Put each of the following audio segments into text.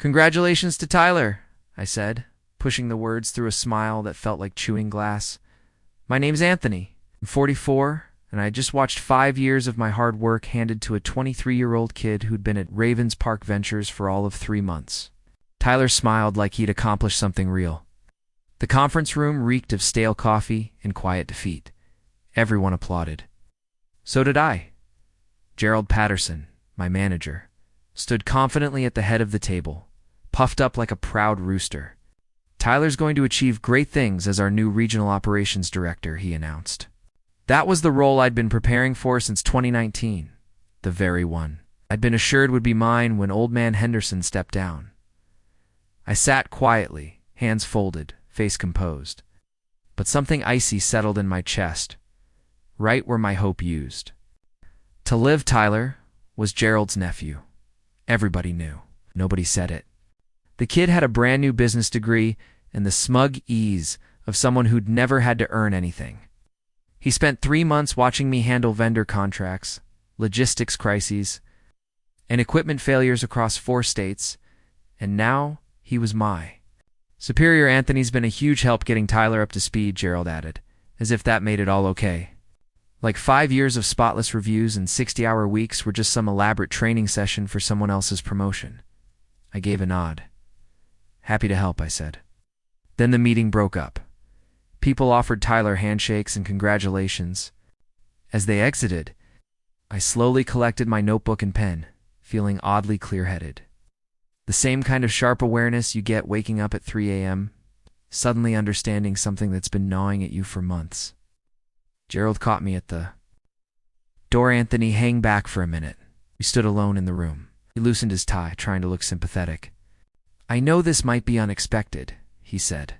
"Congratulations to Tyler," I said, pushing the words through a smile that felt like chewing glass. "My name's Anthony. I'm 44, and I just watched 5 years of my hard work handed to a 23-year-old kid who'd been at Ravens Park Ventures for all of 3 months." Tyler smiled like he'd accomplished something real. The conference room reeked of stale coffee and quiet defeat. Everyone applauded. So did I. Gerald Patterson, my manager, stood confidently at the head of the table, puffed up like a proud rooster. "Tyler's going to achieve great things as our new regional operations director," he announced. That was the role I'd been preparing for since 2019, the very one I'd been assured would be mine when Old Man Henderson stepped down. I sat quietly, hands folded, face composed. But something icy settled in my chest, right where my hope used. To live, Tyler was Gerald's nephew. Everybody knew. Nobody said it. The kid had a brand new business degree and the smug ease of someone who'd never had to earn anything. He spent 3 months watching me handle vendor contracts, logistics crises, and equipment failures across 4 states, and now he was my superior. "Anthony's been a huge help getting Tyler up to speed," Gerald added, as if that made it all okay. Like 5 years of spotless reviews and 60-hour weeks were just some elaborate training session for someone else's promotion. I gave a nod. "Happy to help," I said. Then the meeting broke up. People offered Tyler handshakes and congratulations. As they exited, I slowly collected my notebook and pen, feeling oddly clear-headed. The same kind of sharp awareness you get waking up at 3 a.m., suddenly understanding something that's been gnawing at you for months. Gerald caught me at the door. "Anthony, hang back for a minute." We stood alone in the room. He loosened his tie, trying to look sympathetic. "I know this might be unexpected," he said,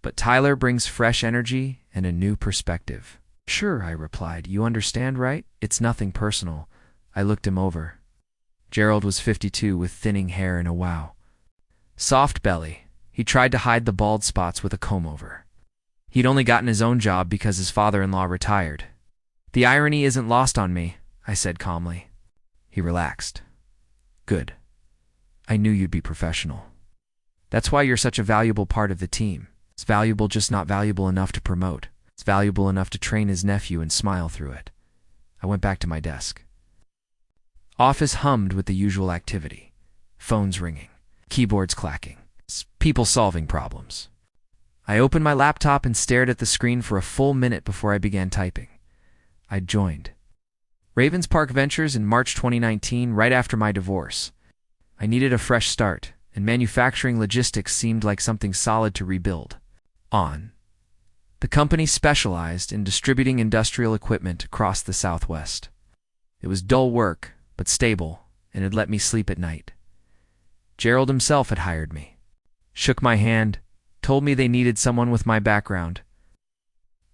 "but Tyler brings fresh energy and a new perspective." "Sure," I replied. "You understand, right? It's nothing personal." I looked him over. Gerald was 52 with thinning hair and a soft belly. He tried to hide the bald spots with a comb-over. He'd only gotten his own job because his father-in-law retired. "The irony isn't lost on me," I said calmly. He relaxed. "Good. I knew you'd be professional. That's why you're such a valuable part of the team. It's valuable, just not valuable enough to promote. It's valuable enough to train his nephew and smile through it." I went back to my desk. Office hummed with the usual activity. Phones ringing, keyboards clacking, people solving problems. I opened my laptop and stared at the screen for a full minute before I began typing. I'd joined Ravens Park Ventures in March 2019, right after my divorce. I needed a fresh start, and manufacturing logistics seemed like something solid to rebuild on. The company specialized in distributing industrial equipment across the Southwest. It was dull work, but stable, and it let me sleep at night. Gerald himself had hired me. Shook my hand, told me they needed someone with my background.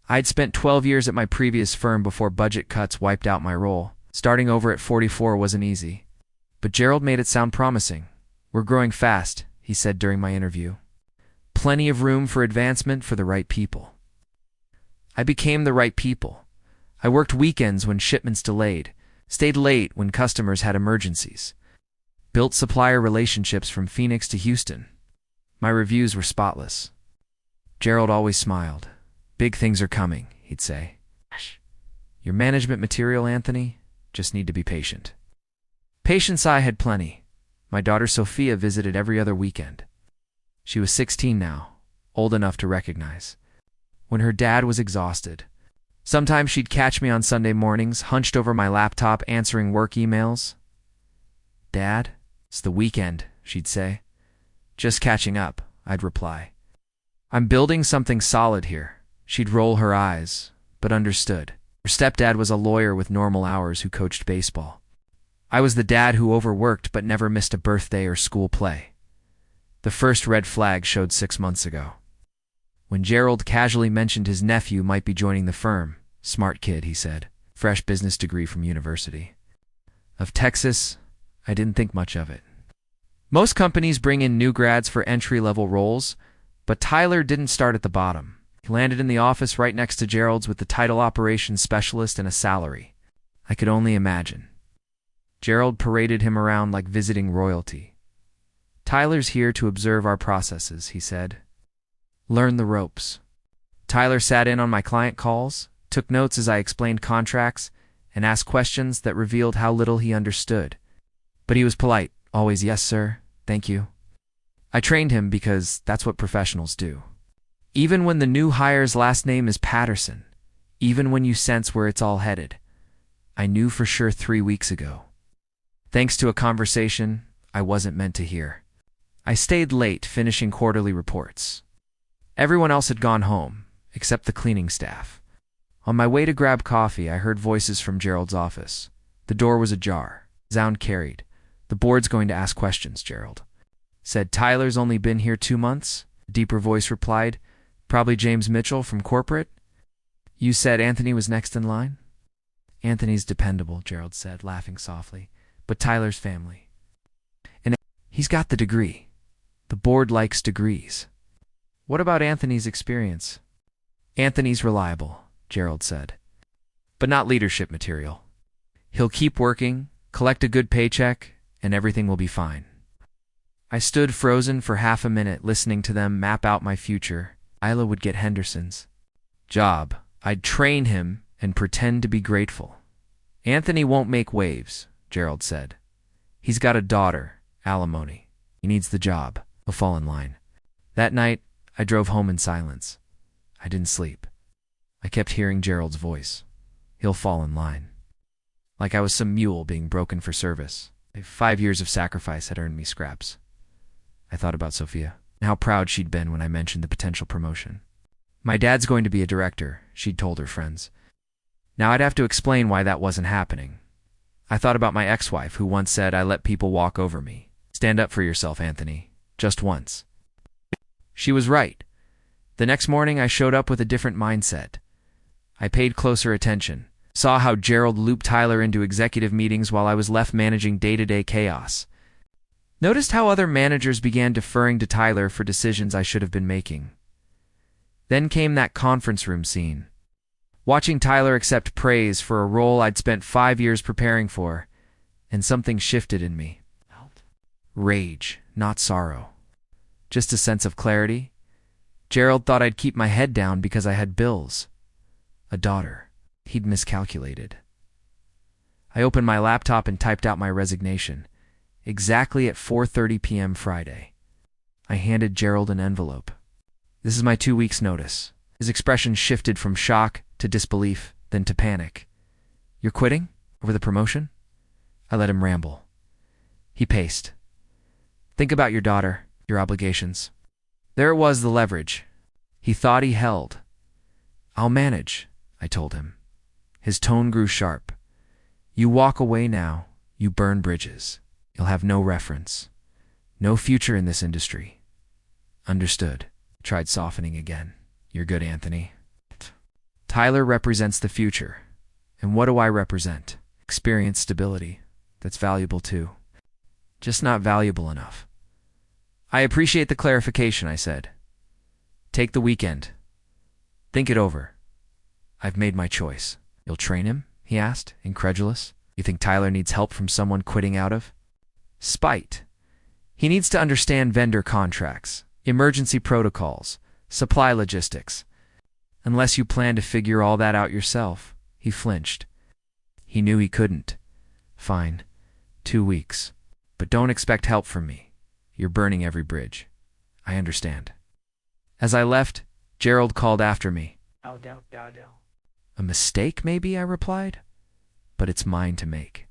I'd spent 12 years at my previous firm before budget cuts wiped out my role. Starting over at 44 wasn't easy. But Gerald made it sound promising. "We're growing fast," he said during my interview. "Plenty of room for advancement for the right people." I became the right people. I worked weekends when shipments delayed, stayed late when customers had emergencies, built supplier relationships from Phoenix to Houston. My reviews were spotless. Gerald always smiled. "Big things are coming," he'd say. "Your management material, Anthony, just need to be patient." Patience I had plenty. My daughter Sophia visited every other weekend. She was 16 now, old enough to recognize when her dad was exhausted. Sometimes she'd catch me on Sunday mornings, hunched over my laptop answering work emails. "Dad, it's the weekend," she'd say. "Just catching up," I'd reply. "I'm building something solid here." She'd roll her eyes, but understood. Her stepdad was a lawyer with normal hours who coached baseball. I was the dad who overworked but never missed a birthday or school play. The first red flag showed 6 months ago, when Gerald casually mentioned his nephew might be joining the firm. "Smart kid," he said. "Fresh business degree from university of Texas." I didn't think much of it. Most companies bring in new grads for entry-level roles, but Tyler didn't start at the bottom. He landed in the office right next to Gerald's with the title operations specialist and a salary I could only imagine. Gerald paraded him around like visiting royalty. Tyler's here to observe our processes, he said. Learn the ropes. Tyler sat in on my client calls, took notes as I explained contracts, and asked questions that revealed how little he understood. But he was polite, always yes, sir, thank you. I trained him because that's what professionals do. Even when the new hire's last name is Patterson, even when you sense where it's all headed, I knew for sure 3 weeks ago. Thanks to a conversation I wasn't meant to hear. I stayed late finishing quarterly reports. Everyone else had gone home, except the cleaning staff. On my way to grab coffee, I heard voices from Gerald's office. The door was ajar. Sound carried. The board's going to ask questions, Gerald. Said, Tyler's only been here 2 months? A deeper voice replied, probably James Mitchell from corporate. You said Anthony was next in line? Anthony's dependable, Gerald said, laughing softly, but Tyler's family. And he's got the degree. The board likes degrees. What about Anthony's experience? Anthony's reliable, Gerald said, but not leadership material. He'll keep working, collect a good paycheck, and everything will be fine. I stood frozen for half a minute listening to them map out my future. Isla would get Henderson's job. I'd train him and pretend to be grateful. Anthony won't make waves, Gerald said. He's got a daughter, alimony. He needs the job. He'll fall in line. That night, I drove home in silence. I didn't sleep. I kept hearing Gerald's voice. He'll fall in line. Like I was some mule being broken for service. 5 years of sacrifice had earned me scraps. I thought about Sophia, and how proud she'd been when I mentioned the potential promotion. My dad's going to be a director, she'd told her friends. Now I'd have to explain why that wasn't happening. I thought about my ex-wife, who once said I let people walk over me. Stand up for yourself, Anthony. Just once. She was right. The next morning I showed up with a different mindset. I paid closer attention, saw how Gerald looped Tyler into executive meetings while I was left managing day-to-day chaos. Noticed how other managers began deferring to Tyler for decisions I should have been making. Then came that conference room scene. Watching Tyler accept praise for a role I'd spent 5 years preparing for, and something shifted in me. Rage, not sorrow. Just a sense of clarity. Gerald thought I'd keep my head down because I had bills. A daughter. He'd miscalculated. I opened my laptop and typed out my resignation. Exactly at 4:30 p.m. Friday. I handed Gerald an envelope. This is my 2 weeks' notice. His expression shifted from shock to disbelief, then to panic. You're quitting? Over the promotion? I let him ramble. He paced. Think about your daughter, your obligations. There it was, the leverage he thought he held. I'll manage, I told him. His tone grew sharp. You walk away now, you burn bridges. You'll have no reference. No future in this industry. Understood. Tried softening again. You're good, Anthony. Tyler represents the future. And what do I represent? Experience, stability. That's valuable too. Just not valuable enough. I appreciate the clarification, I said. Take the weekend. Think it over. I've made my choice. You'll train him? He asked, incredulous. You think Tyler needs help from someone quitting out of? Spite. He needs to understand vendor contracts, emergency protocols, supply logistics. Unless you plan to figure all that out yourself. He flinched. He knew he couldn't. Fine. 2 weeks. But don't expect help from me. You're burning every bridge. I understand. As I left, Gerald called after me. A mistake, maybe, I replied. But it's mine to make.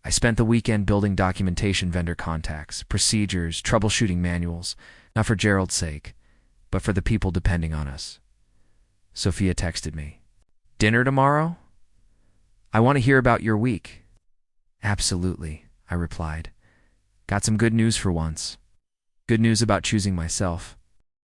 I spent the weekend building documentation, vendor contacts, procedures, troubleshooting manuals, not for Gerald's sake, but for the people depending on us. Sophia texted me. Dinner tomorrow? I want to hear about your week. Absolutely, I replied. Got some good news for once. Good news about choosing myself.